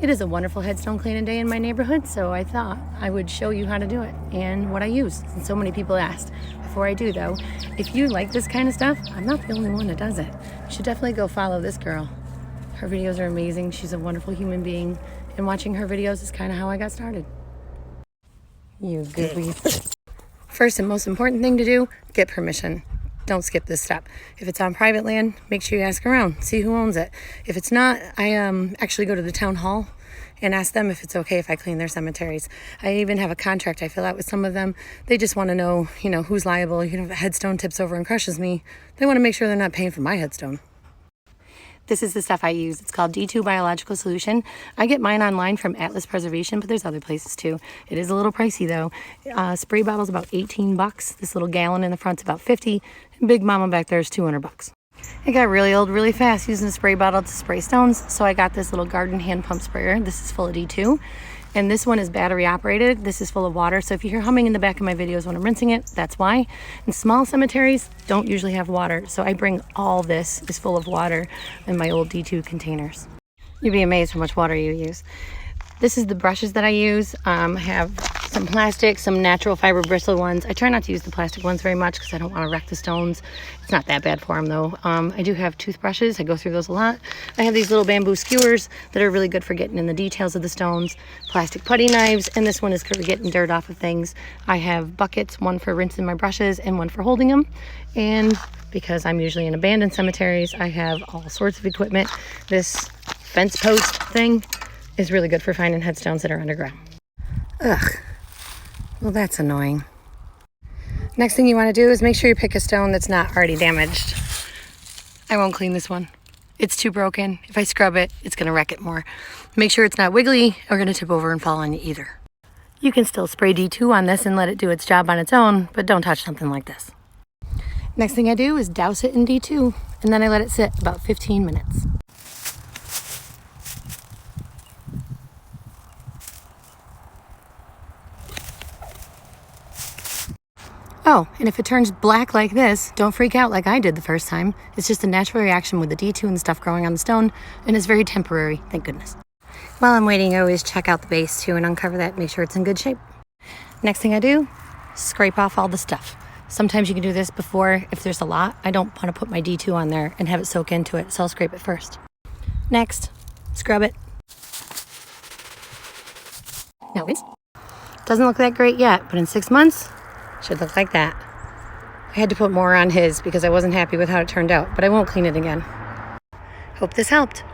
It is a wonderful headstone cleaning day in my neighborhood, so I thought I would show you how to do it and what I use, since so many people asked. Before I do though, if you like this kind of stuff, I'm not the only one that does it. You should definitely go follow this girl. Her videos are amazing. She's a wonderful human being, and watching her videos is kind of how I got started. You goofy. First and most important thing to do, get permission. Don't skip this step. If it's on private land, make sure you ask around, see who owns it. If it's not, I actually go to the town hall and ask them if it's okay if I clean their cemeteries. I even have a contract I fill out with some of them. They just want to know, who's liable. If a headstone tips over and crushes me, they want to make sure they're not paying for my headstone. This is the stuff I use. It's called D2 Biological Solution. I get mine online from Atlas Preservation, but there's other places too. It is a little pricey though. Spray bottle's about 18 bucks. This little gallon in the front's about 50. And Big Mama back there is 200 bucks. It got really old really fast using a spray bottle to spray stones, so I got this little garden hand pump sprayer. This is full of D2. And this one is battery operated. This is full of water. So if you hear humming in the back of my videos when I'm rinsing it, that's why. And small cemeteries don't usually have water. So I bring all this is full of water in my old D2 containers. You'd be amazed how much water you use. This is the brushes that I use. I have some plastic, some natural fiber bristle ones. I try not to use the plastic ones very much because I don't want to wreck the stones. It's not that bad for them though. I do have toothbrushes. I go through those a lot. I have these little bamboo skewers that are really good for getting in the details of the stones. Plastic putty knives, and this one is for getting dirt off of things. I have buckets, one for rinsing my brushes and one for holding them. And because I'm usually in abandoned cemeteries, I have all sorts of equipment. This fence post thing is really good for finding headstones that are underground. Ugh. Well, that's annoying. Next thing you want to do is make sure you pick a stone that's not already damaged. I won't clean this one. It's too broken. If I scrub it, it's going to wreck it more. Make sure it's not wiggly or going to tip over and fall on you either. You can still spray D2 on this and let it do its job on its own, but don't touch something like this. Next thing I do is douse it in D2, and then I let it sit about 15 minutes. Oh, and if it turns black like this, don't freak out like I did the first time. It's just a natural reaction with the D2 and stuff growing on the stone, and it's very temporary, thank goodness. While I'm waiting, I always check out the base too and uncover that, make sure it's in good shape. Next thing I do, scrape off all the stuff. Sometimes you can do this before, if there's a lot. I don't want to put my D2 on there and have it soak into it, so I'll scrape it first. Next, scrub it. Now rinse. Doesn't look that great yet, but in 6 months, should look like that. I had to put more on his because I wasn't happy with how it turned out, but I won't clean it again. Hope this helped.